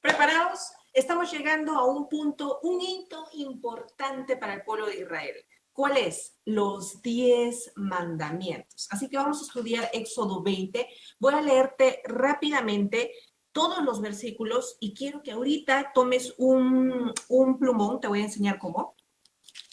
¿Preparados? Estamos llegando a un punto, un hito importante para el pueblo de Israel. ¿Cuál es? Los 10 mandamientos. Así que vamos a estudiar Éxodo 20. Voy a leerte rápidamente todos los versículos y quiero que ahorita tomes un plumón, te voy a enseñar cómo.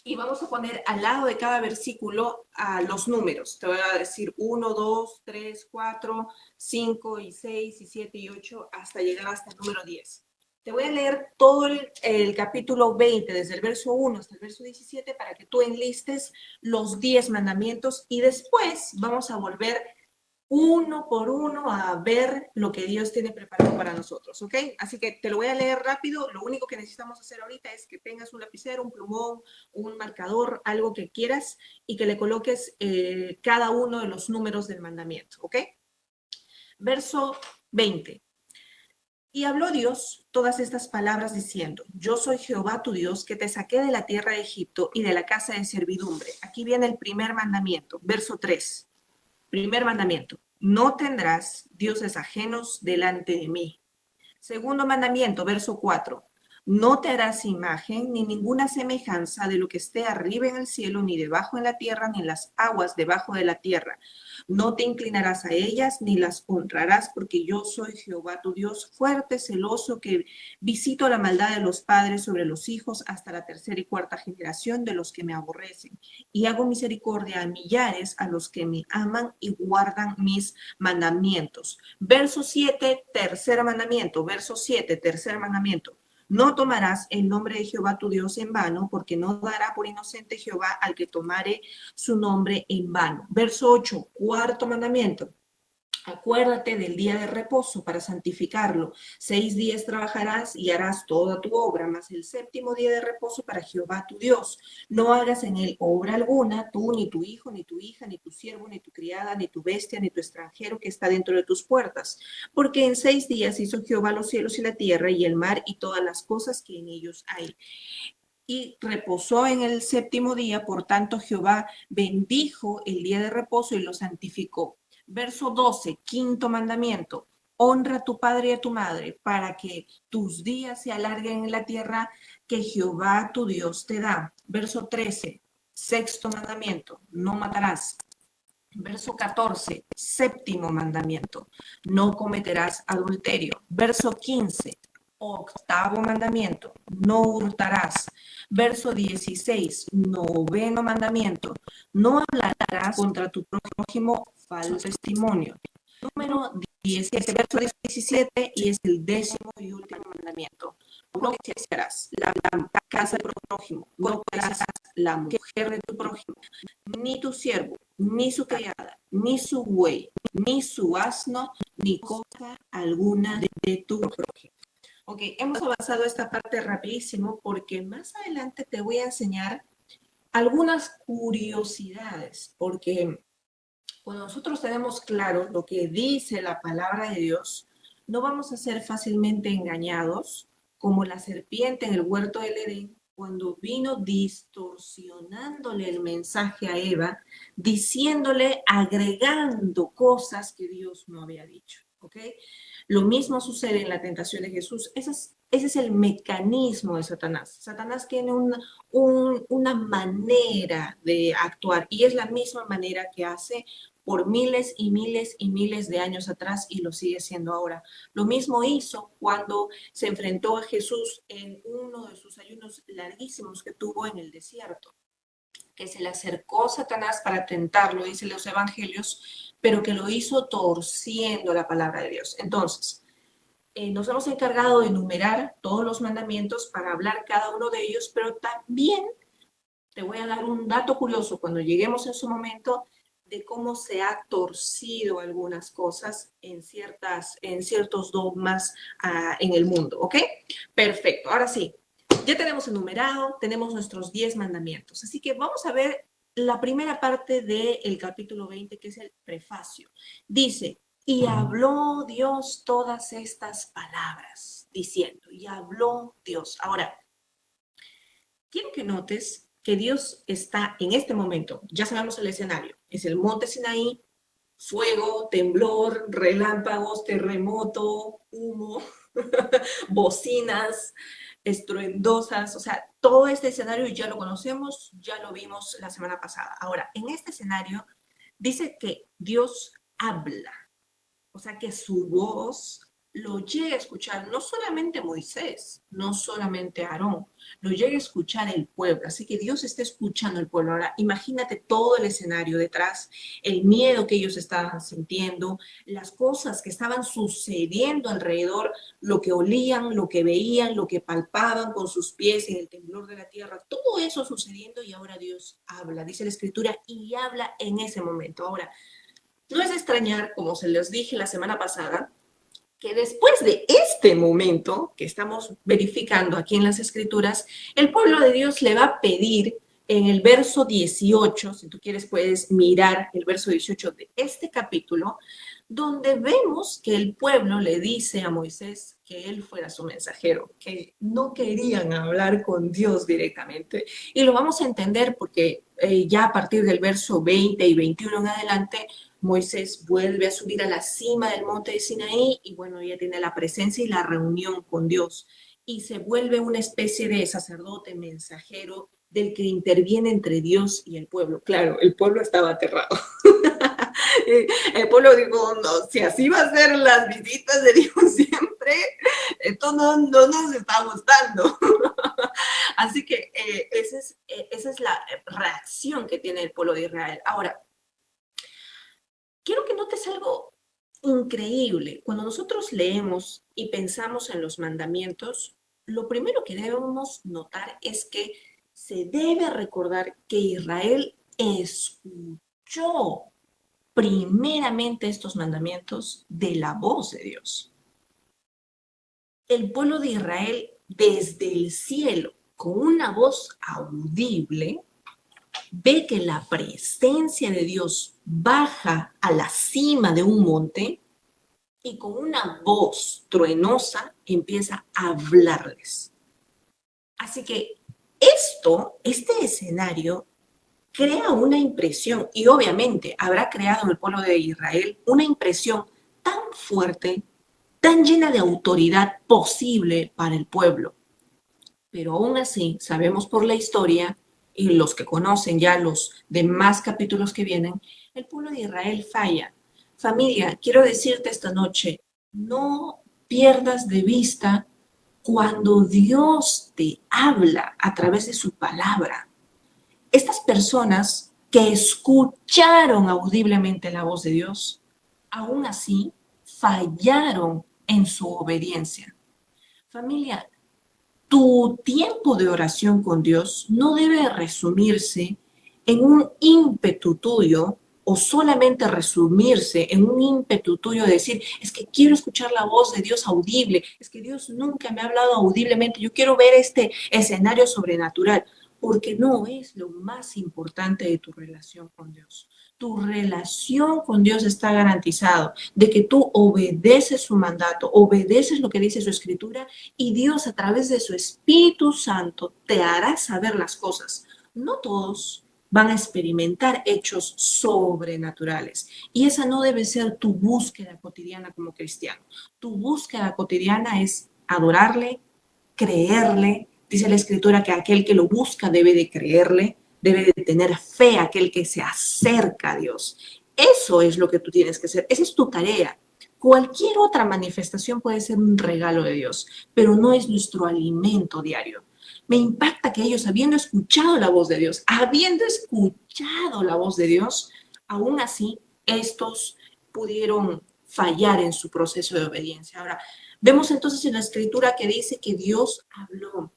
Y vamos a poner al lado de cada versículo los números. Te voy a decir 1, 2, 3, 4, 5 y 6 y 7 y 8 hasta llegar hasta el número 10. Te voy a leer todo el capítulo 20, desde el verso 1 hasta el verso 17, para que tú enlistes los 10 mandamientos y después vamos a volver uno por uno a ver lo que Dios tiene preparado para nosotros, ¿ok? Así que te lo voy a leer rápido. Lo único que necesitamos hacer ahorita es que tengas un lapicero, un plumón, un marcador, algo que quieras y que le coloques cada uno de los números del mandamiento, ¿ok? Verso 20. Y habló Dios todas estas palabras diciendo, yo soy Jehová tu Dios que te saqué de la tierra de Egipto y de la casa de servidumbre. Aquí viene el primer mandamiento, verso 3. Primer mandamiento, no tendrás dioses ajenos delante de mí. Segundo mandamiento, verso 4. No te harás imagen ni ninguna semejanza de lo que esté arriba en el cielo, ni debajo en la tierra, ni en las aguas debajo de la tierra. No te inclinarás a ellas, ni las honrarás, porque yo soy Jehová tu Dios, fuerte, celoso, que visito la maldad de los padres sobre los hijos hasta la tercera y cuarta generación de los que me aborrecen. Y hago misericordia a millares, a los que me aman y guardan mis mandamientos. Verso 7, tercer mandamiento. Verso 7, tercer mandamiento. No tomarás el nombre de Jehová tu Dios en vano, porque no dará por inocente Jehová al que tomare su nombre en vano. Verso 8, cuarto mandamiento. Acuérdate del día de reposo para santificarlo. 6 días trabajarás y harás toda tu obra, mas el séptimo día de reposo para Jehová tu Dios. No hagas en él obra alguna, tú, ni tu hijo, ni tu hija, ni tu siervo, ni tu criada, ni tu bestia, ni tu extranjero que está dentro de tus puertas. Porque en 6 días hizo Jehová los cielos y la tierra y el mar y todas las cosas que en ellos hay. Y reposó en el séptimo día, por tanto Jehová bendijo el día de reposo y lo santificó. Verso 12, quinto mandamiento. Honra a tu padre y a tu madre para que tus días se alarguen en la tierra que Jehová tu Dios te da. Verso 13, sexto mandamiento. No matarás. Verso 14, séptimo mandamiento. No cometerás adulterio. Verso 15, octavo mandamiento. No hurtarás. Verso 16, noveno mandamiento. No hablarás contra tu prójimo falso testimonio. Número 17, verso 17, y es el décimo y último mandamiento. No codiciarás la casa de tu prójimo, no codiciarás la mujer de tu prójimo, ni tu siervo, ni su criada, ni su buey, ni su asno, ni cosa alguna de tu prójimo. Ok, hemos avanzado esta parte rapidísimo porque más adelante te voy a enseñar algunas curiosidades, porque cuando nosotros tenemos claro lo que dice la palabra de Dios, no vamos a ser fácilmente engañados como la serpiente en el huerto del Edén, cuando vino distorsionándole el mensaje a Eva, diciéndole, agregando cosas que Dios no había dicho. ¿Ok? Lo mismo sucede en la tentación de Jesús. Ese es el mecanismo de Satanás. Satanás tiene una manera de actuar y es la misma manera que hace por miles y miles y miles de años atrás y lo sigue siendo ahora. Lo mismo hizo cuando se enfrentó a Jesús en uno de sus ayunos larguísimos que tuvo en el desierto, que se le acercó Satanás para tentarlo, dicen los evangelios, pero que lo hizo torciendo la palabra de Dios. Entonces, nos hemos encargado de enumerar todos los mandamientos para hablar cada uno de ellos, pero también te voy a dar un dato curioso cuando lleguemos en su momento de cómo se ha torcido algunas cosas en ciertos dogmas en el mundo, ¿ok? Perfecto, ahora sí, ya tenemos enumerado, tenemos nuestros 10 mandamientos, así que vamos a ver la primera parte del capítulo 20, que es el prefacio. Dice, y habló Dios todas estas palabras, diciendo, y habló Dios. Ahora, quiero que notes que Dios está en este momento, ya sabemos el escenario, es el monte Sinaí, fuego, temblor, relámpagos, terremoto, humo, bocinas estruendosas, o sea, todo este escenario ya lo conocemos, ya lo vimos la semana pasada. Ahora, en este escenario dice que Dios habla, o sea, que su voz lo llega a escuchar no solamente Moisés, no solamente Aarón, lo llega a escuchar el pueblo. Así que Dios está escuchando al pueblo. Ahora, imagínate todo el escenario detrás, el miedo que ellos estaban sintiendo, las cosas que estaban sucediendo alrededor, lo que olían, lo que veían, lo que palpaban con sus pies en el temblor de la tierra, todo eso sucediendo y ahora Dios habla, dice la escritura, y habla en ese momento. Ahora, no es de extrañar, como se les dije la semana pasada, que después de este momento que estamos verificando aquí en las escrituras, el pueblo de Dios le va a pedir en el verso 18, si tú quieres puedes mirar el verso 18 de este capítulo, donde vemos que el pueblo le dice a Moisés que él fuera su mensajero, que no querían hablar con Dios directamente. Y lo vamos a entender porque ya a partir del verso 20 y 21 en adelante, Moisés vuelve a subir a la cima del monte de Sinaí y bueno, ya tiene la presencia y la reunión con Dios y se vuelve una especie de sacerdote mensajero del que interviene entre Dios y el pueblo. Claro, el pueblo estaba aterrado. El pueblo dijo, no, si así va a ser las visitas de Dios siempre, esto no nos está gustando. Así que esa es la reacción que tiene el pueblo de Israel. Ahora, quiero que notes algo increíble. Cuando nosotros leemos y pensamos en los mandamientos, lo primero que debemos notar es que se debe recordar que Israel escuchó primeramente estos mandamientos de la voz de Dios. El pueblo de Israel desde el cielo, con una voz audible, ve que la presencia de Dios baja a la cima de un monte y con una voz truenosa empieza a hablarles. Así que este escenario crea una impresión y obviamente habrá creado en el pueblo de Israel una impresión tan fuerte, tan llena de autoridad posible para el pueblo. Pero aún así, sabemos por la historia y los que conocen ya los demás capítulos que vienen, el pueblo de Israel falla. Familia, quiero decirte esta noche, no pierdas de vista cuando Dios te habla a través de su palabra. Estas personas que escucharon audiblemente la voz de Dios, aún así fallaron en su obediencia. Familia, tu tiempo de oración con Dios no debe resumirse en un ímpetu tuyo o solamente resumirse en un ímpetu tuyo de decir, es que quiero escuchar la voz de Dios audible, es que Dios nunca me ha hablado audiblemente, yo quiero ver este escenario sobrenatural, porque no es lo más importante de tu relación con Dios. Tu relación con Dios está garantizado de que tú obedeces su mandato, obedeces lo que dice su escritura y Dios a través de su Espíritu Santo te hará saber las cosas. No todos van a experimentar hechos sobrenaturales y esa no debe ser tu búsqueda cotidiana como cristiano. Tu búsqueda cotidiana es adorarle, creerle. Dice la escritura que aquel que lo busca debe de creerle, debe de tener fe aquel que se acerca a Dios. Eso es lo que tú tienes que hacer, esa es tu tarea. Cualquier otra manifestación puede ser un regalo de Dios, pero no es nuestro alimento diario. Me impacta que ellos, habiendo escuchado la voz de Dios, aún así, estos pudieron fallar en su proceso de obediencia. Ahora, vemos entonces en la escritura que dice que Dios habló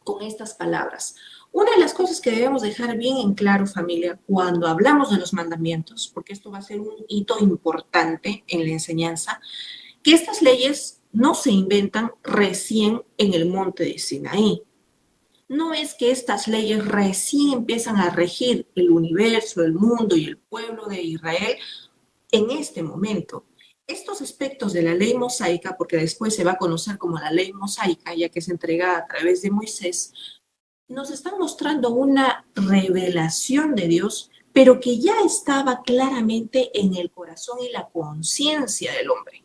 con estas palabras. Una de las cosas que debemos dejar bien en claro, familia, cuando hablamos de los mandamientos, porque esto va a ser un hito importante en la enseñanza, que estas leyes no se inventan recién en el monte de Sinaí. No es que estas leyes recién empiezan a regir el universo, el mundo y el pueblo de Israel en este momento. Estos aspectos de la ley mosaica, porque después se va a conocer como la ley mosaica, ya que es entregada a través de Moisés, nos están mostrando una revelación de Dios, pero que ya estaba claramente en el corazón y la conciencia del hombre.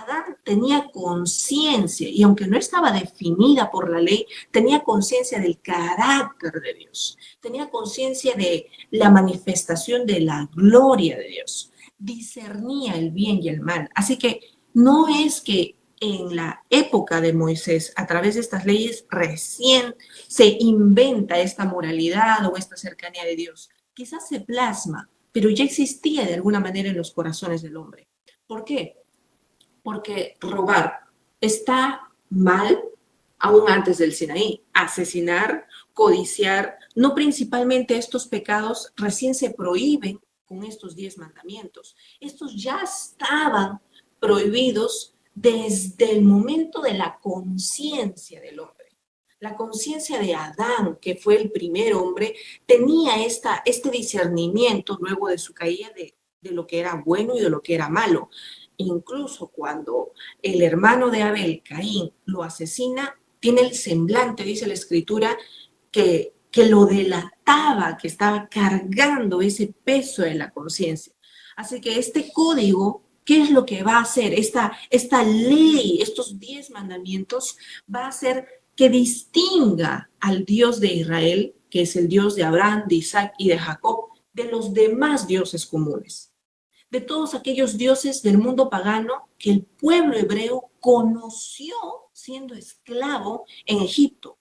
Adán tenía conciencia, y aunque no estaba definida por la ley, tenía conciencia del carácter de Dios, tenía conciencia de la manifestación de la gloria de Dios, discernía el bien y el mal. Así que no es que en la época de Moisés, a través de estas leyes, recién se inventa esta moralidad o esta cercanía de Dios. Quizás se plasma, pero ya existía de alguna manera en los corazones del hombre. ¿Por qué? Porque robar está mal aún antes del Sinaí. Asesinar, codiciar, no principalmente estos pecados recién se prohíben con estos 10 mandamientos. Estos ya estaban prohibidos desde el momento de la conciencia del hombre. La conciencia de Adán, que fue el primer hombre, tenía este discernimiento luego de su caída de lo que era bueno y de lo que era malo. Incluso cuando el hermano de Abel, Caín, lo asesina, tiene el semblante, dice la escritura, que lo delataba, que estaba cargando ese peso de la conciencia. Así que este código, ¿qué es lo que va a hacer? Esta ley, estos 10 mandamientos, va a hacer que distinga al Dios de Israel, que es el Dios de Abraham, de Isaac y de Jacob, de los demás dioses comunes, de todos aquellos dioses del mundo pagano que el pueblo hebreo conoció siendo esclavo en Egipto.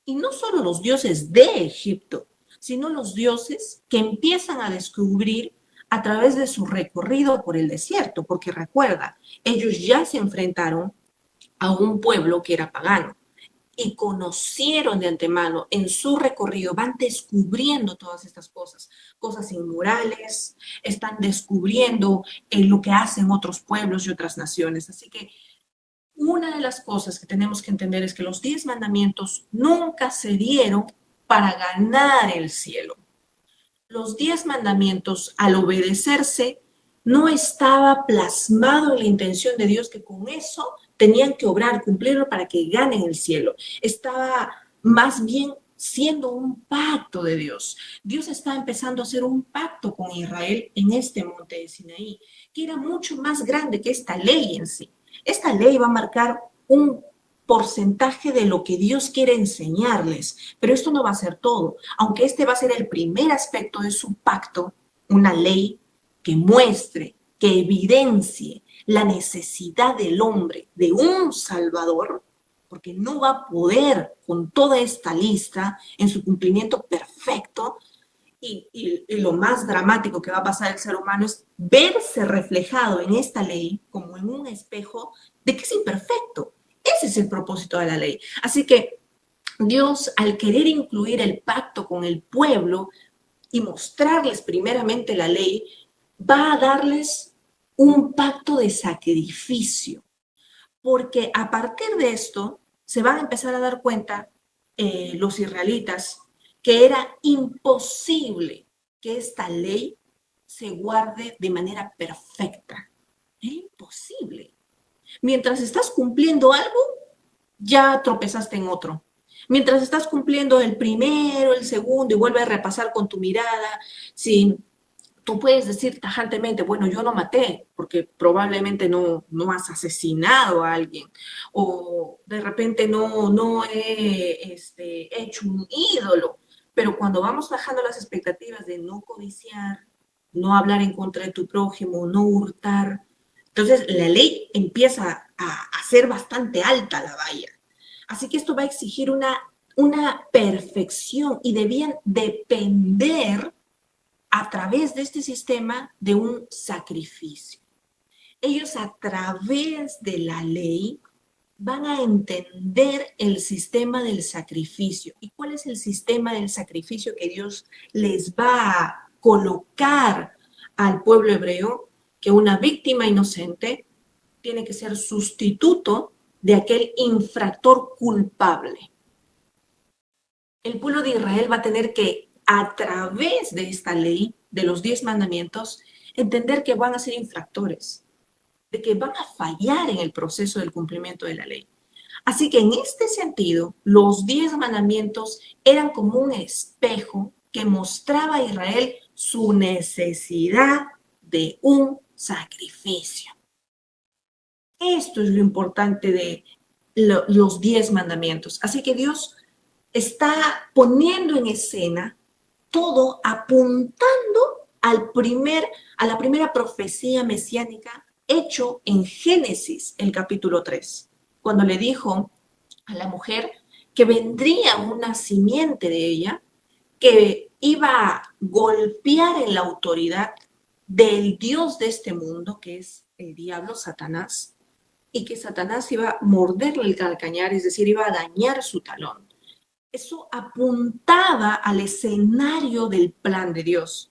Y no solo los dioses de Egipto, sino los dioses que empiezan a descubrir a través de su recorrido por el desierto, porque recuerda, ellos ya se enfrentaron a un pueblo que era pagano y conocieron de antemano en su recorrido, van descubriendo todas estas cosas, cosas inmorales, están descubriendo lo que hacen otros pueblos y otras naciones. Así que una de las cosas que tenemos que entender es que los 10 mandamientos nunca se dieron para ganar el cielo. Los 10 mandamientos, al obedecerse, no estaba plasmado en la intención de Dios que con eso tenían que obrar, cumplirlo para que ganen el cielo. Estaba más bien siendo un pacto de Dios. Dios estaba empezando a hacer un pacto con Israel en este monte de Sinaí, que era mucho más grande que esta ley en sí. Esta ley va a marcar un porcentaje de lo que Dios quiere enseñarles, pero esto no va a ser todo, aunque este va a ser el primer aspecto de su pacto, una ley que muestre, que evidencie la necesidad del hombre de un Salvador, porque no va a poder con toda esta lista en su cumplimiento perfecto. Y lo más dramático que va a pasar al ser humano es verse reflejado en esta ley como en un espejo de que es imperfecto. Ese es el propósito de la ley. Así que Dios, al querer incluir el pacto con el pueblo y mostrarles primeramente la ley, va a darles un pacto de sacrificio. Porque a partir de esto se van a empezar a dar cuenta los israelitas que era imposible que esta ley se guarde de manera perfecta. Era imposible. Mientras estás cumpliendo algo, ya tropezaste en otro. Mientras estás cumpliendo el primero, el segundo, y vuelves a repasar con tu mirada, si tú puedes decir tajantemente, bueno, yo no maté, porque probablemente no has asesinado a alguien, o de repente no he hecho un ídolo, pero cuando vamos bajando las expectativas de no codiciar, no hablar en contra de tu prójimo, no hurtar, entonces la ley empieza a ser bastante alta la valla. Así que esto va a exigir una perfección y debían depender a través de este sistema de un sacrificio. Ellos a través de la ley van a entender el sistema del sacrificio. ¿Y cuál es el sistema del sacrificio que Dios les va a colocar al pueblo hebreo? Que una víctima inocente tiene que ser sustituto de aquel infractor culpable. El pueblo de Israel va a tener que, a través de esta ley, de los 10 mandamientos, entender que van a ser infractores, de que van a fallar en el proceso del cumplimiento de la ley. Así que en este sentido, los 10 mandamientos eran como un espejo que mostraba a Israel su necesidad de un sacrificio. Esto es lo importante de los 10 mandamientos. Así que Dios está poniendo en escena todo apuntando a la primera profecía mesiánica hecho en Génesis, el capítulo 3, cuando le dijo a la mujer que vendría una simiente de ella que iba a golpear en la autoridad del Dios de este mundo, que es el diablo, Satanás, y que Satanás iba a morderle el calcañar, es decir, iba a dañar su talón. Eso apuntaba al escenario del plan de Dios.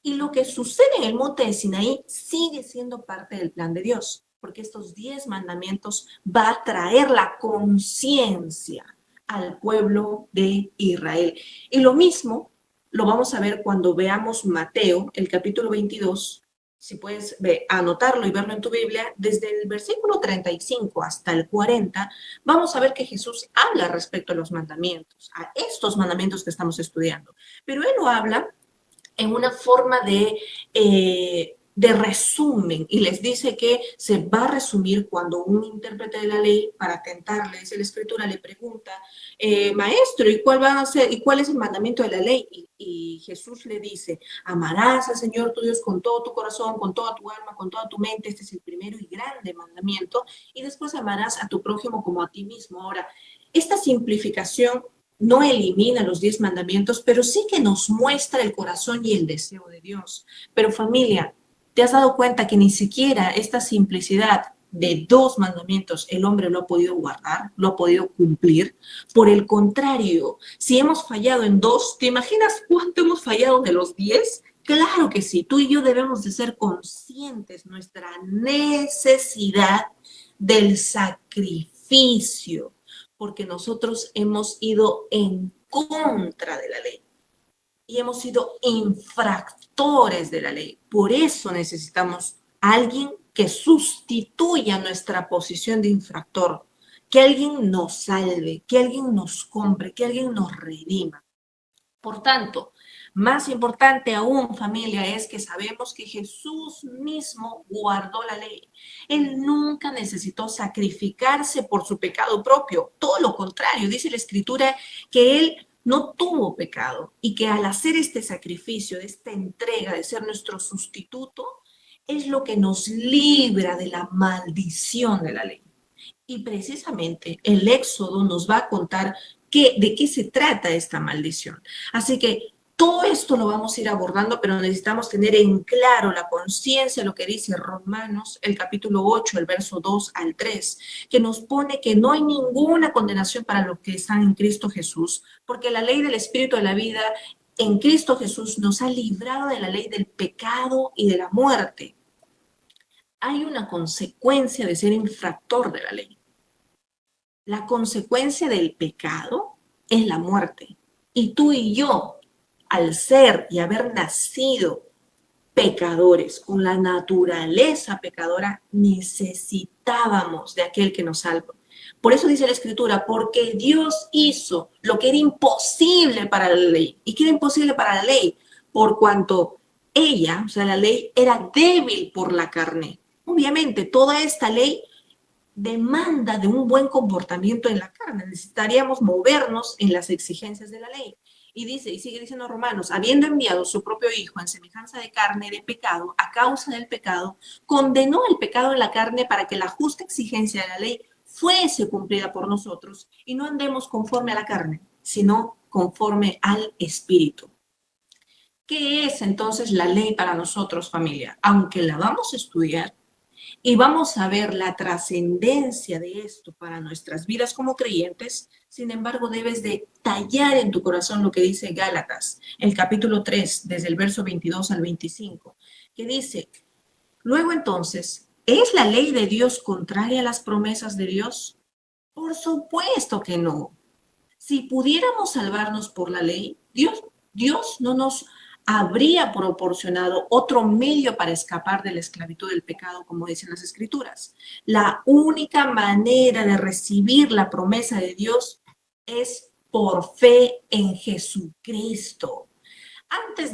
Y lo que sucede en el monte de Sinaí sigue siendo parte del plan de Dios, porque estos 10 mandamientos va a traer la conciencia al pueblo de Israel. Y lo mismo lo vamos a ver cuando veamos Mateo, el capítulo 22, si puedes anotarlo y verlo en tu Biblia, desde el versículo 35 hasta el 40, vamos a ver que Jesús habla respecto a los mandamientos, a estos mandamientos que estamos estudiando. Pero él lo habla en una forma de resumen y les dice que se va a resumir cuando un intérprete de la ley, para tentarle, dice la escritura, le pregunta, maestro, ¿y cuál va a ser, y cuál es el mandamiento de la ley? Y Jesús le dice, amarás al Señor tu Dios con todo tu corazón, con toda tu alma, con toda tu mente, este es el primero y grande mandamiento, y después amarás a tu prójimo como a ti mismo. Ahora, esta simplificación no elimina los 10 mandamientos, pero sí que nos muestra el corazón y el deseo de Dios. Pero familia, ¿te has dado cuenta que ni siquiera esta simplicidad de 2 mandamientos el hombre lo ha podido guardar, lo ha podido cumplir? Por el contrario, si hemos fallado en 2, ¿te imaginas cuánto hemos fallado de los 10? Claro que sí, tú y yo debemos de ser conscientes de nuestra necesidad del sacrificio, porque nosotros hemos ido en contra de la ley y hemos sido infractores de la ley. Por eso necesitamos a alguien que sustituya nuestra posición de infractor, que alguien nos salve, que alguien nos compre, que alguien nos redima. Por tanto, más importante aún, familia, es que sabemos que Jesús mismo guardó la ley. Él nunca necesitó sacrificarse por su pecado propio. Todo lo contrario, dice la Escritura que Él no tuvo pecado y que al hacer este sacrificio, esta entrega de ser nuestro sustituto, es lo que nos libra de la maldición de la ley. Y precisamente el Éxodo nos va a contar de qué se trata esta maldición. Así que todo esto lo vamos a ir abordando, pero necesitamos tener en claro la conciencia, lo que dice Romanos, el capítulo 8, el verso 2 al 3, que nos pone que no hay ninguna condenación para los que están en Cristo Jesús, porque la ley del Espíritu de la vida en Cristo Jesús nos ha librado de la ley del pecado y de la muerte. Hay una consecuencia de ser infractor de la ley. La consecuencia del pecado es la muerte. Y tú y yo, al ser y haber nacido pecadores, con la naturaleza pecadora, necesitábamos de aquel que nos salva. Por eso dice la Escritura, porque Dios hizo lo que era imposible para la ley. ¿Y qué era imposible para la ley? Por cuanto ella, o sea, la ley, era débil por la carne. Obviamente, toda esta ley demanda de un buen comportamiento en la carne. Necesitaríamos movernos en las exigencias de la ley. Y dice, y sigue diciendo Romanos, habiendo enviado su propio Hijo en semejanza de carne de pecado, a causa del pecado, condenó el pecado en la carne para que la justa exigencia de la ley fuese cumplida por nosotros y no andemos conforme a la carne, sino conforme al Espíritu. ¿Qué es entonces la ley para nosotros, familia? Aunque la vamos a estudiar, y vamos a ver la trascendencia de esto para nuestras vidas como creyentes. Sin embargo, debes de tallar en tu corazón lo que dice Gálatas, el capítulo 3, desde el verso 22 al 25, que dice, luego entonces, ¿es la ley de Dios contraria a las promesas de Dios? Por supuesto que no. Si pudiéramos salvarnos por la ley, Dios no nos habría proporcionado otro medio para escapar de la esclavitud del pecado, como dicen las Escrituras. La única manera de recibir la promesa de Dios es por fe en Jesucristo. Antes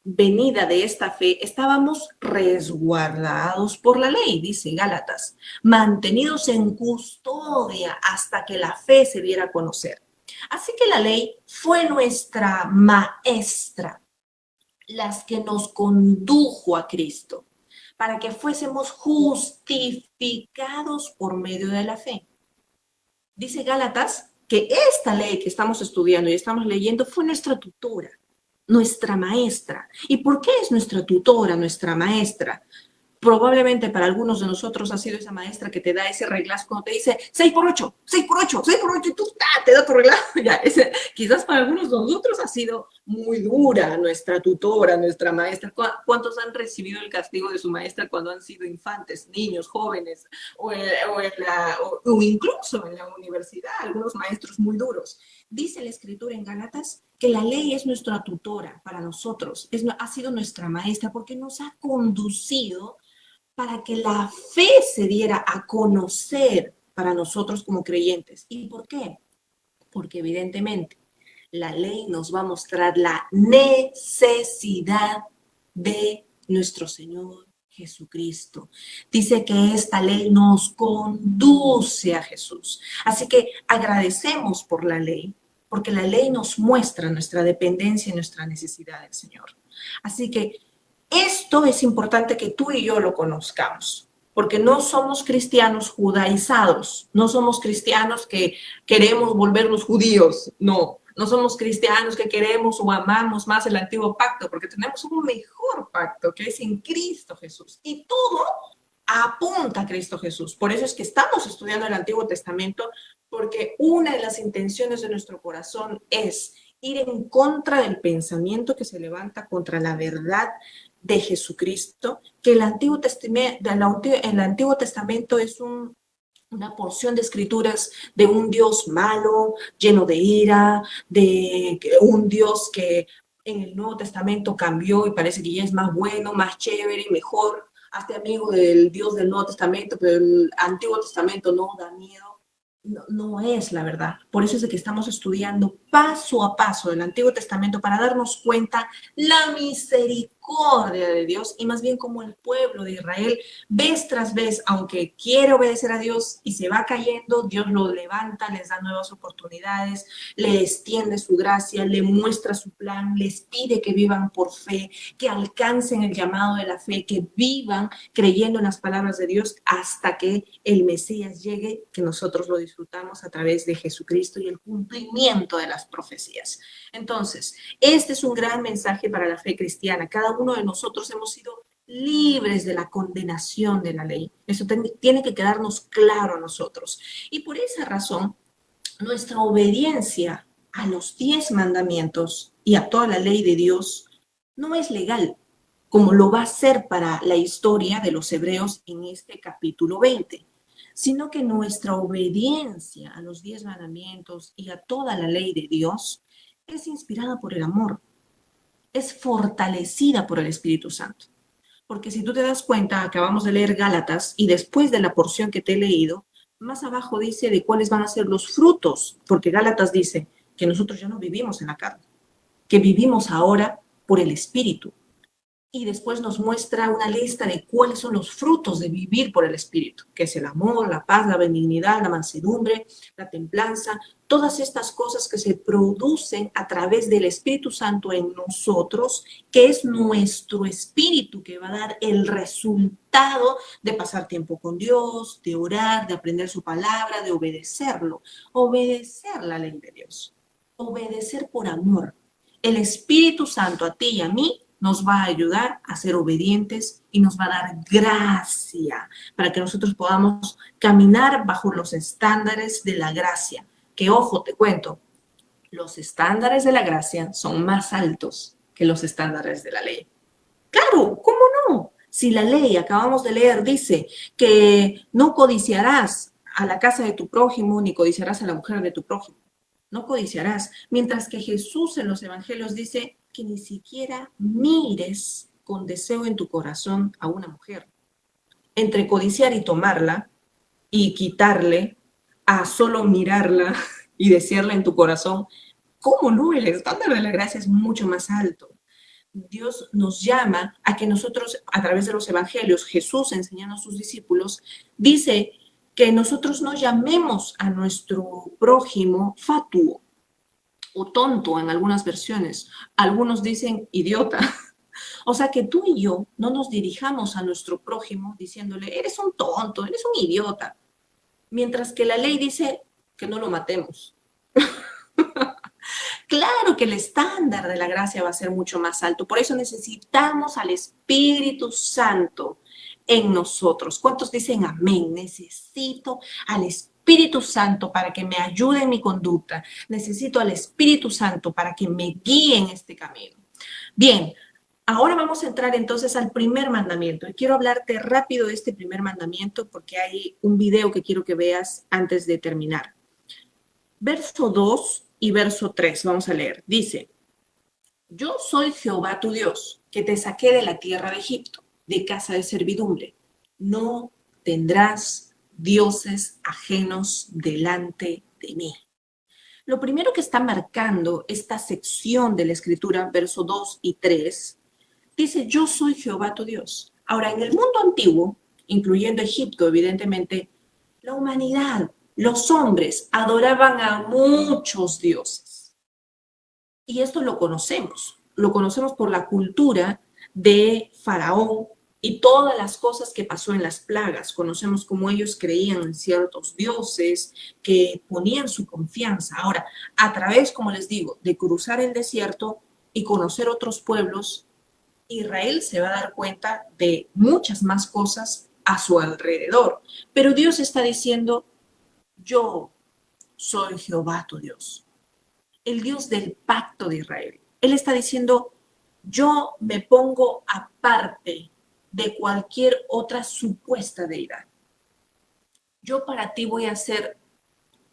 venida de esta fe, estábamos resguardados por la ley, dice Gálatas, mantenidos en custodia hasta que la fe se diera a conocer. Así que la ley fue nuestra maestra, las que nos condujo a Cristo, para que fuésemos justificados por medio de la fe. Dice Gálatas que esta ley que estamos estudiando y estamos leyendo fue nuestra tutora, nuestra maestra. ¿Y por qué es nuestra tutora, nuestra maestra? Probablemente para algunos de nosotros ha sido esa maestra que te da ese reglazo cuando te dice 6 por 8, 6 por 8, 6 por 8, y tú te da tu reglazo. Ya, quizás para algunos de nosotros ha sido muy dura nuestra tutora, nuestra maestra. ¿Cuántos han recibido el castigo de su maestra cuando han sido infantes, niños, jóvenes, o incluso en la universidad? Algunos maestros muy duros. Dice la Escritura en Gálatas que la ley es nuestra tutora para nosotros, ha sido nuestra maestra porque nos ha conducido para que la fe se diera a conocer para nosotros como creyentes. ¿Y por qué? Porque evidentemente la ley nos va a mostrar la necesidad de nuestro Señor Jesucristo. Dice que esta ley nos conduce a Jesús. Así que agradecemos por la ley, porque la ley nos muestra nuestra dependencia y nuestra necesidad del Señor. Así que esto es importante que tú y yo lo conozcamos, porque no somos cristianos judaizados, no somos cristianos que queremos volvernos judíos, no somos cristianos que queremos o amamos más el antiguo pacto, porque tenemos un mejor pacto que es en Cristo Jesús. Y todo apunta a Cristo Jesús. Por eso es que estamos estudiando el Antiguo Testamento, porque una de las intenciones de nuestro corazón es ir en contra del pensamiento que se levanta contra la verdad de Jesucristo, que el Antiguo Testamento es una porción de escrituras de un Dios malo, lleno de ira, de un Dios que en el Nuevo Testamento cambió y parece que ya es más bueno, más chévere, mejor. Hazte amigo del Dios del Nuevo Testamento, pero el Antiguo Testamento no da miedo. No es la verdad. Por eso es de que estamos estudiando paso a paso el Antiguo Testamento para darnos cuenta la misericordia de Dios y más bien como el pueblo de Israel, vez tras vez, aunque quiere obedecer a Dios y se va cayendo, Dios lo levanta, les da nuevas oportunidades, le extiende su gracia, le muestra su plan, les pide que vivan por fe, que alcancen el llamado de la fe, que vivan creyendo en las palabras de Dios hasta que el Mesías llegue, que nosotros lo disfrutamos a través de Jesucristo y el cumplimiento de las profecías. Entonces, este es un gran mensaje para la fe cristiana. Cada uno de nosotros hemos sido libres de la condenación de la ley. Eso tiene que quedarnos claro a nosotros. Y por esa razón, nuestra obediencia a los 10 mandamientos y a toda la ley de Dios no es legal, como lo va a ser para la historia de los hebreos en este capítulo 20, sino que nuestra obediencia a los 10 mandamientos y a toda la ley de Dios es inspirada por el amor, es fortalecida por el Espíritu Santo. Porque si tú te das cuenta, acabamos de leer Gálatas y después de la porción que te he leído, más abajo dice de cuáles van a ser los frutos, porque Gálatas dice que nosotros ya no vivimos en la carne, que vivimos ahora por el Espíritu. Y después nos muestra una lista de cuáles son los frutos de vivir por el Espíritu, que es el amor, la paz, la benignidad, la mansedumbre, la templanza, todas estas cosas que se producen a través del Espíritu Santo en nosotros, que es nuestro espíritu que va a dar el resultado de pasar tiempo con Dios, de orar, de aprender su palabra, de obedecerlo, obedecer la ley de Dios, obedecer por amor. El Espíritu Santo a ti y a mí nos va a ayudar a ser obedientes y nos va a dar gracia para que nosotros podamos caminar bajo los estándares de la gracia. Que ojo, te cuento, los estándares de la gracia son más altos que los estándares de la ley. Claro, ¿cómo no? Si la ley, acabamos de leer, dice que no codiciarás a la casa de tu prójimo ni codiciarás a la mujer de tu prójimo. No codiciarás. Mientras que Jesús en los evangelios dice que ni siquiera mires con deseo en tu corazón a una mujer. Entre codiciar y tomarla y quitarle a solo mirarla y desearla en tu corazón, ¿cómo no? El estándar de la gracia es mucho más alto. Dios nos llama a que nosotros, a través de los evangelios, Jesús enseñando a sus discípulos, dice que nosotros no llamemos a nuestro prójimo fatuo o tonto en algunas versiones. Algunos dicen idiota. O sea, que tú y yo no nos dirijamos a nuestro prójimo diciéndole, eres un tonto, eres un idiota. Mientras que la ley dice que no lo matemos. Claro que el estándar de la gracia va a ser mucho más alto. Por eso necesitamos al Espíritu Santo en nosotros. ¿Cuántos dicen amén? Necesito al Espíritu Santo para que me ayude en mi conducta. Necesito al Espíritu Santo para que me guíe en este camino. Bien, ahora vamos a entrar entonces al primer mandamiento. Y quiero hablarte rápido de este primer mandamiento porque hay un video que quiero que veas antes de terminar. Verso 2 y verso 3, vamos a leer. Dice, yo soy Jehová tu Dios, que te saqué de la tierra de Egipto, de casa de servidumbre. No tendrás dioses ajenos delante de mí. Lo primero que está marcando esta sección de la escritura, verso 2 y 3, dice, yo soy Jehová tu Dios. Ahora, en el mundo antiguo, incluyendo Egipto, evidentemente, la humanidad, los hombres adoraban a muchos dioses. Y esto lo conocemos por la cultura de Faraón y todas las cosas que pasó en las plagas. Conocemos cómo ellos creían en ciertos dioses que ponían su confianza. Ahora, a través, como les digo, de cruzar el desierto y conocer otros pueblos, Israel se va a dar cuenta de muchas más cosas a su alrededor. Pero Dios está diciendo, yo soy Jehová tu Dios, el Dios del pacto de Israel. Él está diciendo, yo me pongo aparte de cualquier otra supuesta deidad. Yo para ti voy a ser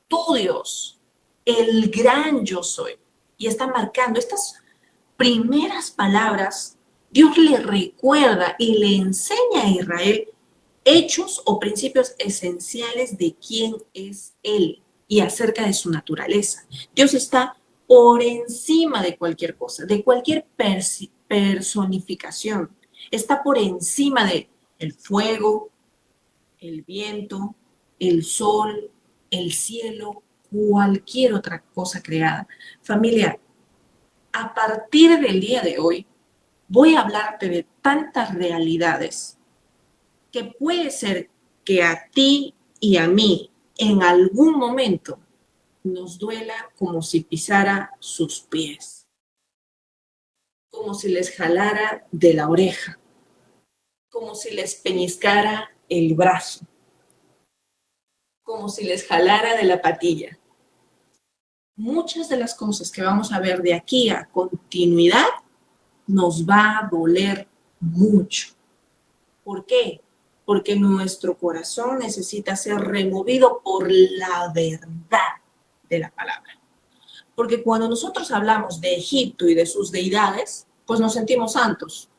tu Dios, el gran yo soy. Y está marcando estas primeras palabras. Dios le recuerda y le enseña a Israel hechos o principios esenciales de quién es Él y acerca de su naturaleza. Dios está por encima de cualquier cosa, de cualquier personificación. Está por encima de el fuego, el viento, el sol, el cielo, cualquier otra cosa creada. Familia, a partir del día de hoy, voy a hablarte de tantas realidades que puede ser que a ti y a mí en algún momento nos duela como si pisara sus pies, como si les jalara de la oreja, como si les peñiscara el brazo, como si les jalara de la patilla. Muchas de las cosas que vamos a ver de aquí a continuidad nos va a doler mucho. ¿Por qué? Porque nuestro corazón necesita ser removido por la verdad de la palabra. Porque cuando nosotros hablamos de Egipto y de sus deidades, pues nos sentimos santos.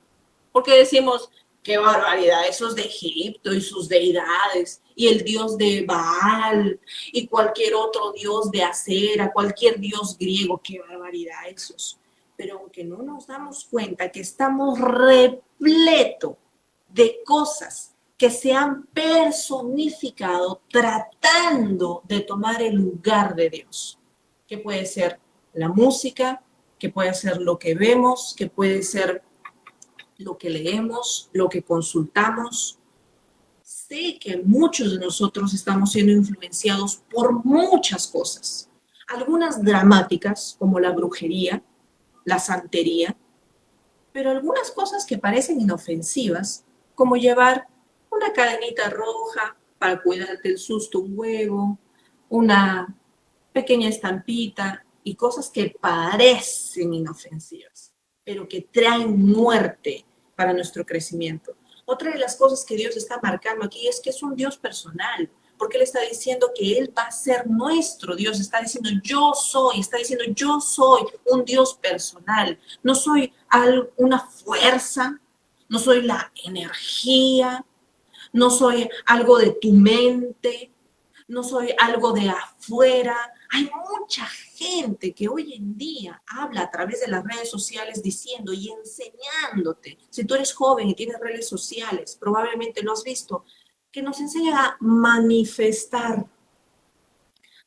Porque decimos, qué barbaridad, esos de Egipto y sus deidades, y el dios de Baal, y cualquier otro dios de Acera, cualquier dios griego, qué barbaridad esos. Pero aunque no nos damos cuenta que estamos repleto de cosas que se han personificado tratando de tomar el lugar de Dios, que puede ser la música, que puede ser lo que vemos, que puede ser lo que leemos, lo que consultamos. Sé que muchos de nosotros estamos siendo influenciados por muchas cosas, algunas dramáticas como la brujería, la santería, pero algunas cosas que parecen inofensivas, como llevar una cadenita roja para cuidarte el susto, un huevo, una pequeña estampita y cosas que parecen inofensivas, pero que traen muerte para nuestro crecimiento. Otra de las cosas que Dios está marcando aquí es que es un Dios personal, porque Él está diciendo que Él va a ser nuestro Dios, está diciendo yo soy un Dios personal, no soy una fuerza, no soy la energía, no soy algo de tu mente, no soy algo de afuera. Hay mucha gente que hoy en día habla a través de las redes sociales diciendo y enseñándote. Si tú eres joven y tienes redes sociales, probablemente lo has visto, que nos enseñan a manifestar.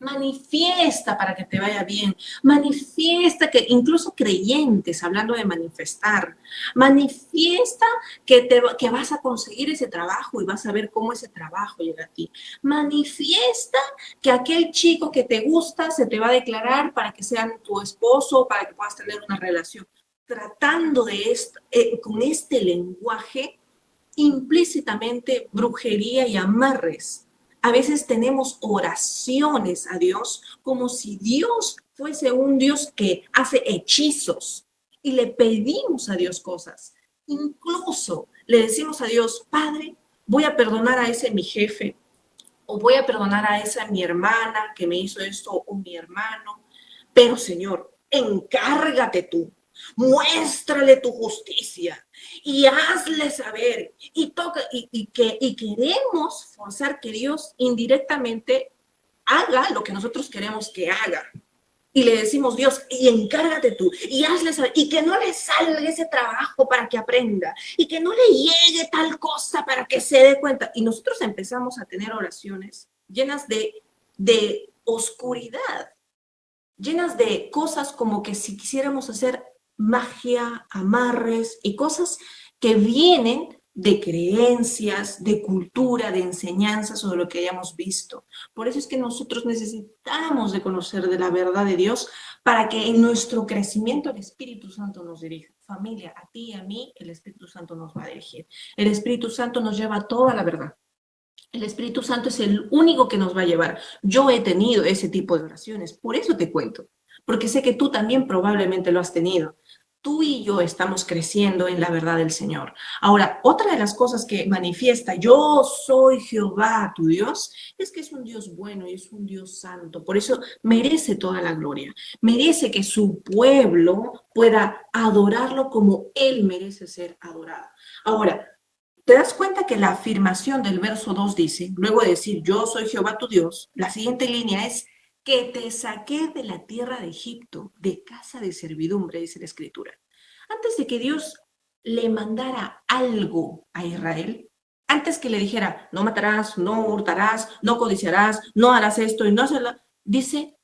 Manifiesta para que te vaya bien, manifiesta que incluso creyentes, hablando de manifestar, manifiesta que vas a conseguir ese trabajo y vas a ver cómo ese trabajo llega a ti. Manifiesta que aquel chico que te gusta se te va a declarar para que sean tu esposo, para que puedas tener una relación. Tratando de esto, con este lenguaje, implícitamente brujería y amarres. A veces tenemos oraciones a Dios como si Dios fuese un Dios que hace hechizos y le pedimos a Dios cosas. Incluso le decimos a Dios, Padre, voy a perdonar a ese mi jefe, o voy a perdonar a esa mi hermana que me hizo esto, o mi hermano, pero Señor, encárgate tú. Muéstrale tu justicia y hazle saber y queremos forzar que Dios indirectamente haga lo que nosotros queremos que haga. Y le decimos, Dios, y encárgate tú, y hazle saber, y que no le salga ese trabajo para que aprenda, y que no le llegue tal cosa para que se dé cuenta. Y nosotros empezamos a tener oraciones llenas de oscuridad, llenas de cosas como que si quisiéramos hacer magia, amarres y cosas que vienen de creencias, de cultura, de enseñanzas o de lo que hayamos visto. Por eso es que nosotros necesitamos de conocer de la verdad de Dios para que en nuestro crecimiento el Espíritu Santo nos dirija. Familia, a ti y a mí el Espíritu Santo nos va a dirigir. El Espíritu Santo nos lleva a toda la verdad. El Espíritu Santo es el único que nos va a llevar. Yo he tenido ese tipo de oraciones, por eso te cuento, porque sé que tú también probablemente lo has tenido. Tú y yo estamos creciendo en la verdad del Señor. Ahora, otra de las cosas que manifiesta, yo soy Jehová, tu Dios, es que es un Dios bueno y es un Dios santo. Por eso merece toda la gloria. Merece que su pueblo pueda adorarlo como Él merece ser adorado. Ahora, ¿te das cuenta que la afirmación del verso 2 dice, luego de decir, yo soy Jehová tu Dios, la siguiente línea es, que te saqué de la tierra de Egipto, de casa de servidumbre, dice la Escritura. Antes de que Dios le mandara algo a Israel, antes que le dijera, no matarás, no hurtarás, no codiciarás, no harás esto y no hacerlo, dice,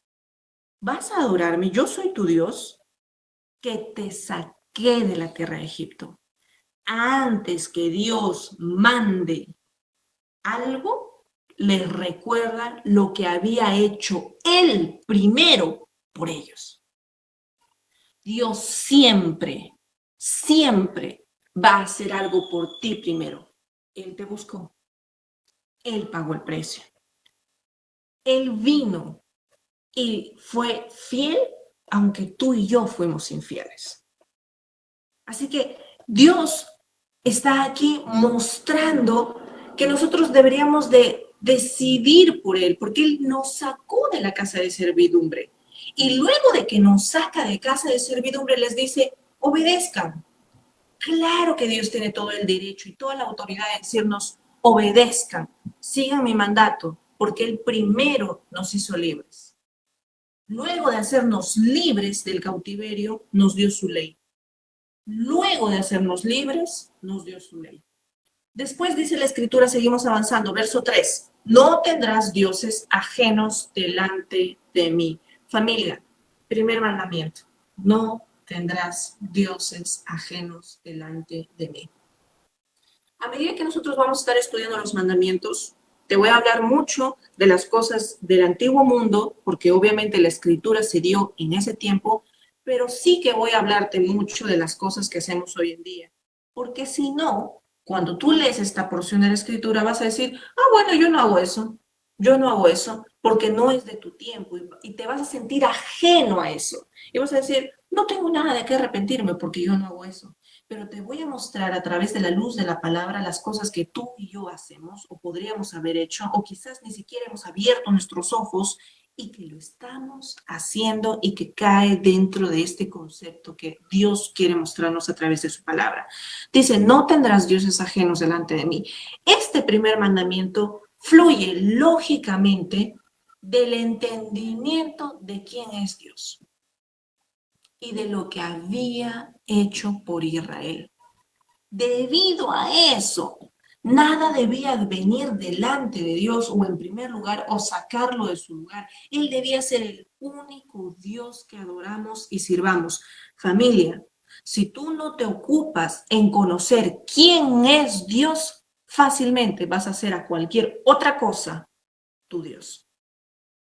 vas a adorarme, yo soy tu Dios, que te saqué de la tierra de Egipto. Antes que Dios mande algo, les recuerda lo que había hecho Él primero por ellos. Dios siempre, siempre va a hacer algo por ti primero. Él te buscó. Él pagó el precio. Él vino y fue fiel, aunque tú y yo fuimos infieles. Así que Dios está aquí mostrando que nosotros deberíamos de decidir por Él, porque Él nos sacó de la casa de servidumbre. Y luego de que nos saca de casa de servidumbre, les dice, obedezcan. Claro que Dios tiene todo el derecho y toda la autoridad de decirnos, obedezcan, sigan mi mandato, porque Él primero nos hizo libres. Luego de hacernos libres del cautiverio, nos dio su ley. Luego de hacernos libres, nos dio su ley. Después dice la Escritura, seguimos avanzando, verso 3, no tendrás dioses ajenos delante de mí. Familia, primer mandamiento, no tendrás dioses ajenos delante de mí. A medida que nosotros vamos a estar estudiando los mandamientos, te voy a hablar mucho de las cosas del antiguo mundo, porque obviamente la Escritura se dio en ese tiempo, pero sí que voy a hablarte mucho de las cosas que hacemos hoy en día. Porque si no, cuando tú lees esta porción de la Escritura vas a decir, bueno, yo no hago eso, porque no es de tu tiempo y te vas a sentir ajeno a eso. Y vas a decir, no tengo nada de qué arrepentirme porque yo no hago eso. Pero te voy a mostrar a través de la luz de la palabra las cosas que tú y yo hacemos o podríamos haber hecho o quizás ni siquiera hemos abierto nuestros ojos y que lo estamos haciendo y que cae dentro de este concepto que Dios quiere mostrarnos a través de su palabra. Dice, no tendrás dioses ajenos delante de mí. Este primer mandamiento fluye lógicamente del entendimiento de quién es Dios y de lo que había hecho por Israel. Debido a eso, nada debía venir delante de Dios o en primer lugar o sacarlo de su lugar. Él debía ser el único Dios que adoramos y sirvamos. Familia, si tú no te ocupas en conocer quién es Dios, fácilmente vas a hacer a cualquier otra cosa tu Dios.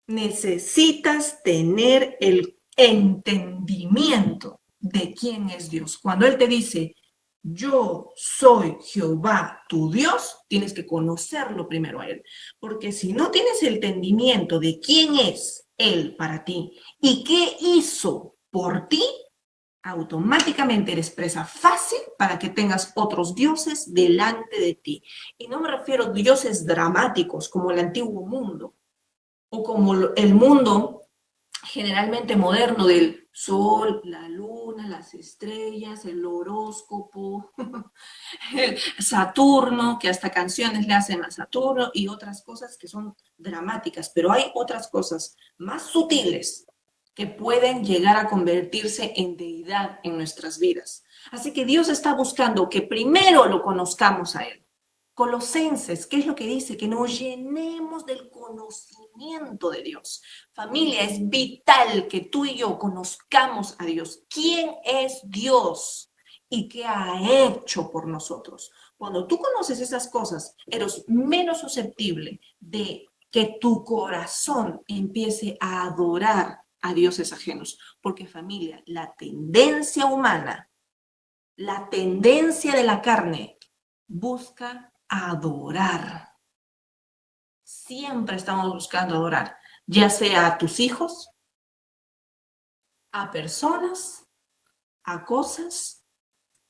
Necesitas tener el entendimiento de quién es Dios. Cuando Él te dice, yo soy Jehová, tu Dios, tienes que conocerlo primero a Él. Porque si no tienes el entendimiento de quién es Él para ti y qué hizo por ti, automáticamente eres presa fácil para que tengas otros dioses delante de ti. Y no me refiero a dioses dramáticos como el antiguo mundo o como el mundo generalmente moderno del sol, la luna, las estrellas, el horóscopo, Saturno, que hasta canciones le hacen a Saturno y otras cosas que son dramáticas, pero hay otras cosas más sutiles que pueden llegar a convertirse en deidad en nuestras vidas. Así que Dios está buscando que primero lo conozcamos a Él. Colosenses, ¿qué es lo que dice? Que nos llenemos del conocimiento de Dios. Familia, es vital que tú y yo conozcamos a Dios. ¿Quién es Dios? ¿Y qué ha hecho por nosotros? Cuando tú conoces esas cosas, eres menos susceptible de que tu corazón empiece a adorar a dioses ajenos. Porque familia, la tendencia humana, la tendencia de la carne, busca adorar. Siempre estamos buscando adorar, ya sea a tus hijos, a personas, a cosas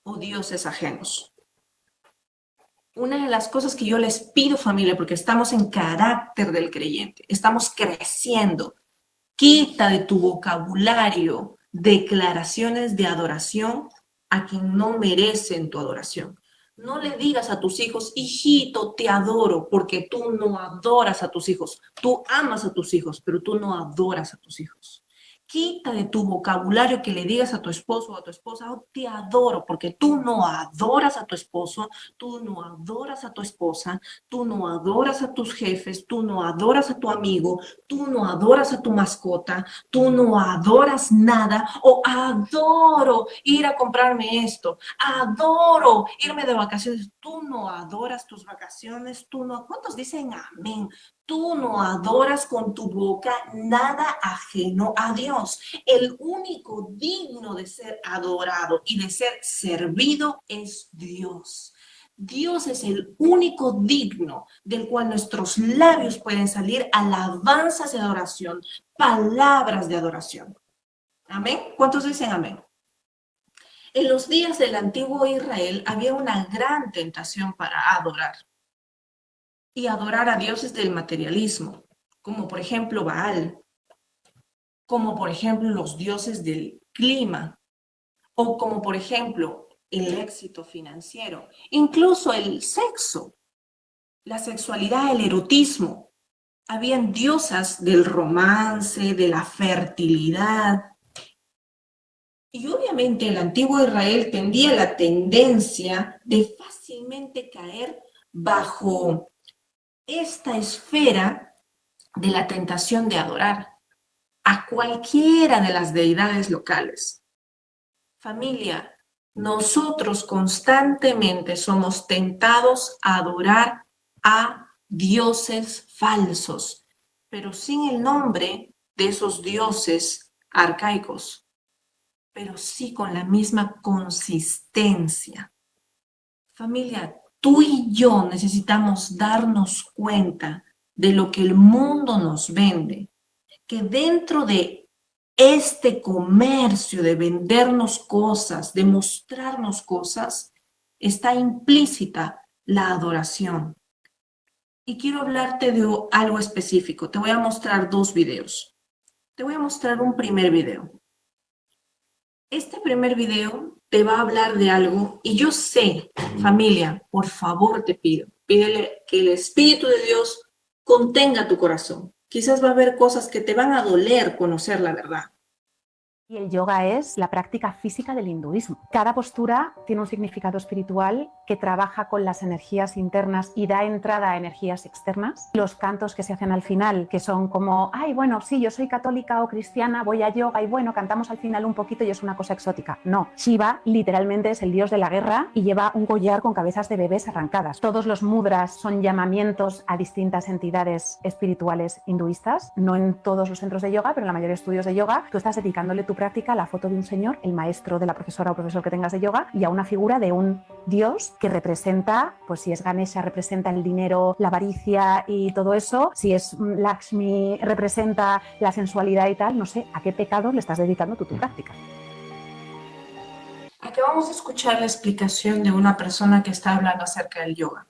o dioses ajenos. Una de las cosas que yo les pido, familia, porque estamos en carácter del creyente, estamos creciendo, quita de tu vocabulario declaraciones de adoración a quien no merecen tu adoración. No le digas a tus hijos, hijito, te adoro, porque tú no adoras a tus hijos. Tú amas a tus hijos, pero tú no adoras a tus hijos. Quita de tu vocabulario que le digas a tu esposo o a tu esposa, oh, te adoro, porque tú no adoras a tu esposo, tú no adoras a tu esposa, tú no adoras a tus jefes, tú no adoras a tu amigo, tú no adoras a tu mascota, tú no adoras nada, o adoro ir a comprarme esto, adoro irme de vacaciones, tú no adoras tus vacaciones, tú no, ¿cuántos dicen amén? Tú no adoras con tu boca nada ajeno a Dios. El único digno de ser adorado y de ser servido es Dios. Dios es el único digno del cual nuestros labios pueden salir alabanzas de adoración, palabras de adoración. ¿Amén? ¿Cuántos dicen amén? En los días del antiguo Israel había una gran tentación para adorar. Y adorar a dioses del materialismo, como por ejemplo Baal, como por ejemplo los dioses del clima, o como por ejemplo el éxito financiero, incluso el sexo, la sexualidad, el erotismo. Habían diosas del romance, de la fertilidad. Y obviamente el antiguo Israel tendía la tendencia de fácilmente caer bajo esta esfera de la tentación de adorar a cualquiera de las deidades locales. Familia, nosotros constantemente somos tentados a adorar a dioses falsos, pero sin el nombre de esos dioses arcaicos, pero sí con la misma consistencia. Familia, tú y yo necesitamos darnos cuenta de lo que el mundo nos vende, que dentro de este comercio de vendernos cosas, de mostrarnos cosas, está implícita la adoración. Y quiero hablarte de algo específico. Te voy a mostrar dos videos. Te voy a mostrar un primer video. Este primer video te va a hablar de algo y yo sé, familia, por favor te pido, pídele que el Espíritu de Dios contenga tu corazón, Quizás va a haber cosas que te van a doler conocer la verdad. Y el yoga es la práctica física del hinduismo. Cada postura tiene un significado espiritual que trabaja con las energías internas y da entrada a energías externas. Los cantos que se hacen al final, que son como, ay, bueno, sí, yo soy católica o cristiana, voy a yoga y bueno, cantamos al final un poquito y es una cosa exótica. No, Shiva literalmente es el dios de la guerra y lleva un collar con cabezas de bebés arrancadas. Todos los mudras son llamamientos a distintas entidades espirituales hinduistas, no en todos los centros de yoga, pero en la mayoría de estudios de yoga, tú estás dedicándole tu práctica a la foto de un señor, el maestro de la profesora o profesor que tengas de yoga, y a una figura de un dios que representa, pues si es Ganesha, representa el dinero, la avaricia y todo eso, si es Lakshmi, representa la sensualidad y tal, no sé a qué pecado le estás dedicando tú tu práctica. Aquí vamos a escuchar la explicación de una persona que está hablando acerca del yoga.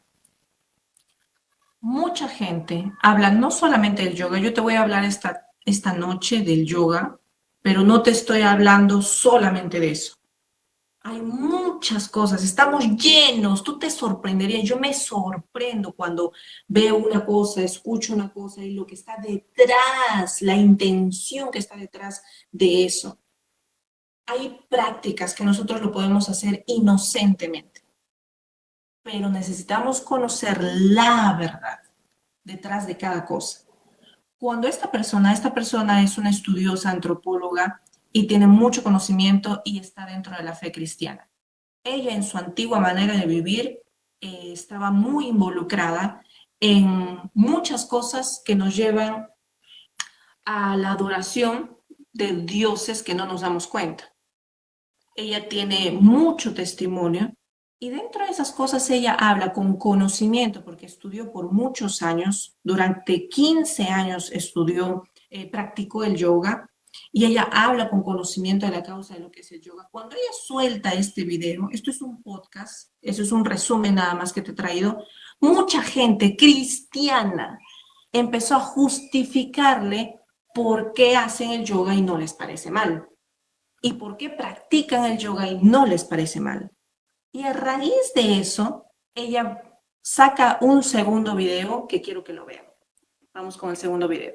Mucha gente habla no solamente del yoga, yo te voy a hablar esta noche del yoga, pero no te estoy hablando solamente de eso. Hay muchas cosas, estamos llenos, tú te sorprenderías, yo me sorprendo cuando veo una cosa, escucho una cosa y lo que está detrás, la intención que está detrás de eso. Hay prácticas que nosotros lo podemos hacer inocentemente, pero necesitamos conocer la verdad detrás de cada cosa. Cuando esta persona es una estudiosa antropóloga y tiene mucho conocimiento y está dentro de la fe cristiana. Ella en su antigua manera de vivir estaba muy involucrada en muchas cosas que nos llevan a la adoración de dioses que no nos damos cuenta. Ella tiene mucho testimonio y dentro de esas cosas ella habla con conocimiento porque estudió por muchos años, durante 15 años estudió, practicó el yoga y ella habla con conocimiento de la causa de lo que es el yoga. Cuando ella suelta este video, esto es un podcast, eso es un resumen nada más que te he traído, mucha gente cristiana empezó a justificarle por qué hacen el yoga y no les parece mal y por qué practican el yoga y no les parece mal. Y a raíz de eso, ella saca un segundo video que quiero que lo vean. Vamos con el segundo video.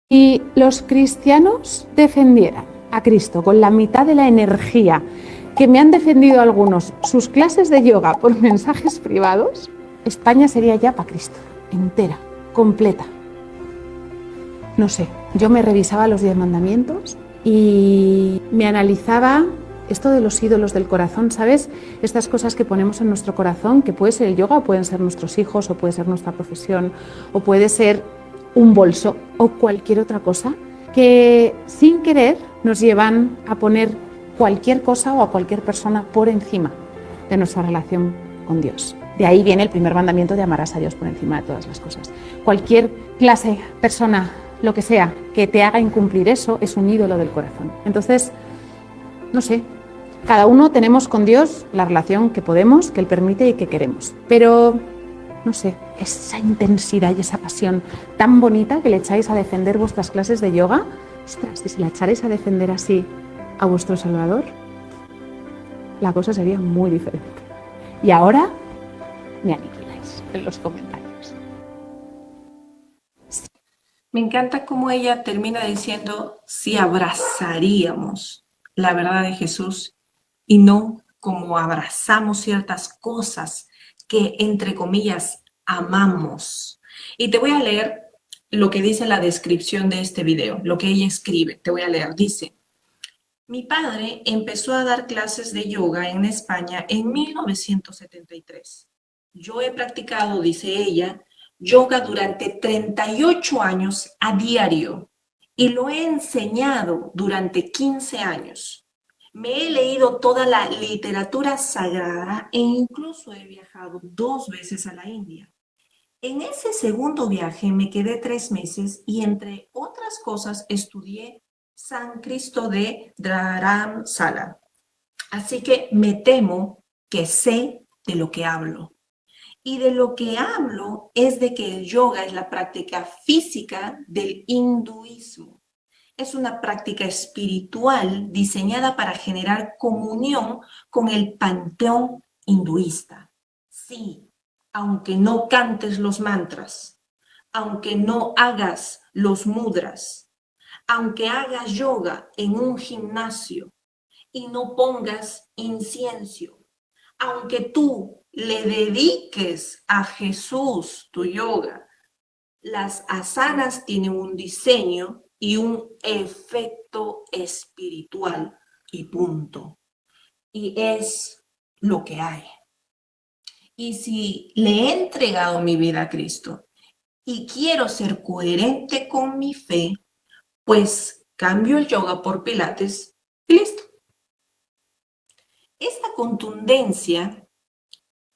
Y los cristianos defendieran a Cristo con la mitad de la energía que me han defendido algunos sus clases de yoga por mensajes privados, España sería ya para Cristo, entera, completa. No sé, yo me revisaba los 10 mandamientos y me analizaba esto de los ídolos del corazón, ¿sabes? Estas cosas que ponemos en nuestro corazón, que puede ser el yoga, o pueden ser nuestros hijos, o puede ser nuestra profesión, o puede ser un bolso, o cualquier otra cosa, que sin querer nos llevan a poner cualquier cosa o a cualquier persona por encima de nuestra relación con Dios. De ahí viene el primer mandamiento de amarás a Dios por encima de todas las cosas. Cualquier clase, persona, lo que sea, que te haga incumplir eso, es un ídolo del corazón. Entonces, no sé, cada uno tenemos con Dios la relación que podemos, que Él permite y que queremos. Pero, no sé, esa intensidad y esa pasión tan bonita que le echáis a defender vuestras clases de yoga, ostras, si la echarais a defender así a vuestro Salvador, la cosa sería muy diferente. Y ahora me aniquiláis en los comentarios. Me encanta cómo ella termina diciendo si abrazaríamos la verdad de Jesús y no como abrazamos ciertas cosas que, entre comillas, amamos. Y te voy a leer lo que dice la descripción de este video, lo que ella escribe. Te voy a leer. Dice, mi padre empezó a dar clases de yoga en España en 1973. Yo he practicado, dice ella, yoga durante 38 años a diario y lo he enseñado durante 15 años. Me he leído toda la literatura sagrada e incluso he viajado 2 veces a la India. En ese segundo viaje me quedé 3 meses y entre otras cosas estudié sánscrito de Dharamsala. Así que me temo que sé de lo que hablo. Y de lo que hablo es de que el yoga es la práctica física del hinduismo. Es una práctica espiritual diseñada para generar comunión con el panteón hinduista. Sí, aunque no cantes los mantras, aunque no hagas los mudras, aunque hagas yoga en un gimnasio y no pongas incienso, aunque tú le dediques a Jesús tu yoga, las asanas tienen un diseño y un efecto espiritual y punto. Y es lo que hay. Y si le he entregado mi vida a Cristo y quiero ser coherente con mi fe, pues cambio el yoga por pilates y listo. Esta contundencia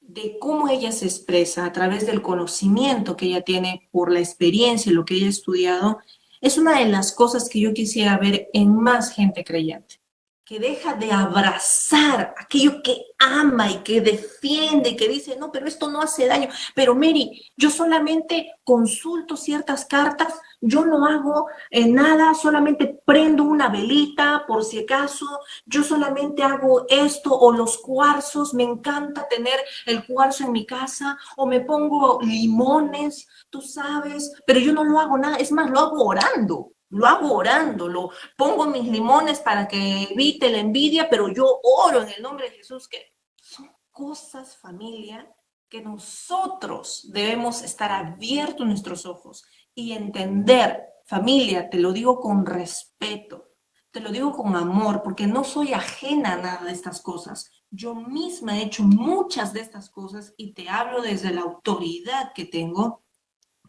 de cómo ella se expresa a través del conocimiento que ella tiene por la experiencia y lo que ella ha estudiado, es una de las cosas que yo quisiera ver en más gente creyente, que deja de abrazar aquello que ama y que defiende, que dice, no, pero esto no hace daño. Pero Mary, yo solamente consulto ciertas cartas, yo no hago nada, solamente prendo una velita por si acaso, yo solamente hago esto, o los cuarzos, me encanta tener el cuarzo en mi casa, o me pongo limones, tú sabes, pero yo no lo hago nada, es más, lo hago orando. Lo pongo mis limones para que evite la envidia, pero yo oro en el nombre de Jesús, que son cosas, familia, que nosotros debemos estar abiertos nuestros ojos y entender, familia, te lo digo con respeto, te lo digo con amor, porque no soy ajena a nada de estas cosas. Yo misma he hecho muchas de estas cosas y te hablo desde la autoridad que tengo,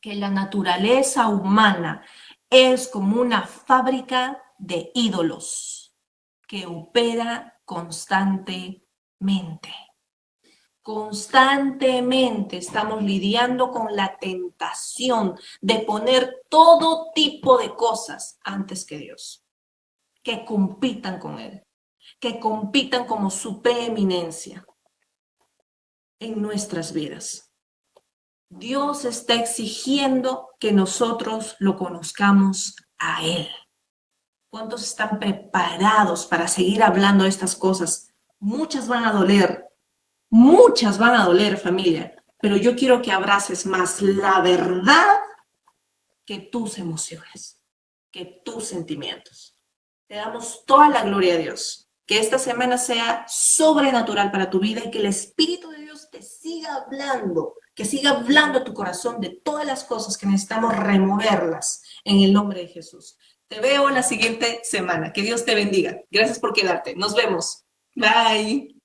que la naturaleza humana es como una fábrica de ídolos que opera constantemente. Constantemente estamos lidiando con la tentación de poner todo tipo de cosas antes que Dios, que compitan con Él, que compitan como su preeminencia en nuestras vidas. Dios está exigiendo que nosotros lo conozcamos a Él. ¿Cuántos están preparados para seguir hablando de estas cosas? Muchas van a doler, familia, pero yo quiero que abraces más la verdad que tus emociones, que tus sentimientos. Te damos toda la gloria a Dios. Que esta semana sea sobrenatural para tu vida y que el Espíritu de Dios te siga hablando, que siga hablando a tu corazón de todas las cosas que necesitamos removerlas en el nombre de Jesús. Te veo la siguiente semana. Que Dios te bendiga. Gracias por quedarte. Nos vemos. Bye.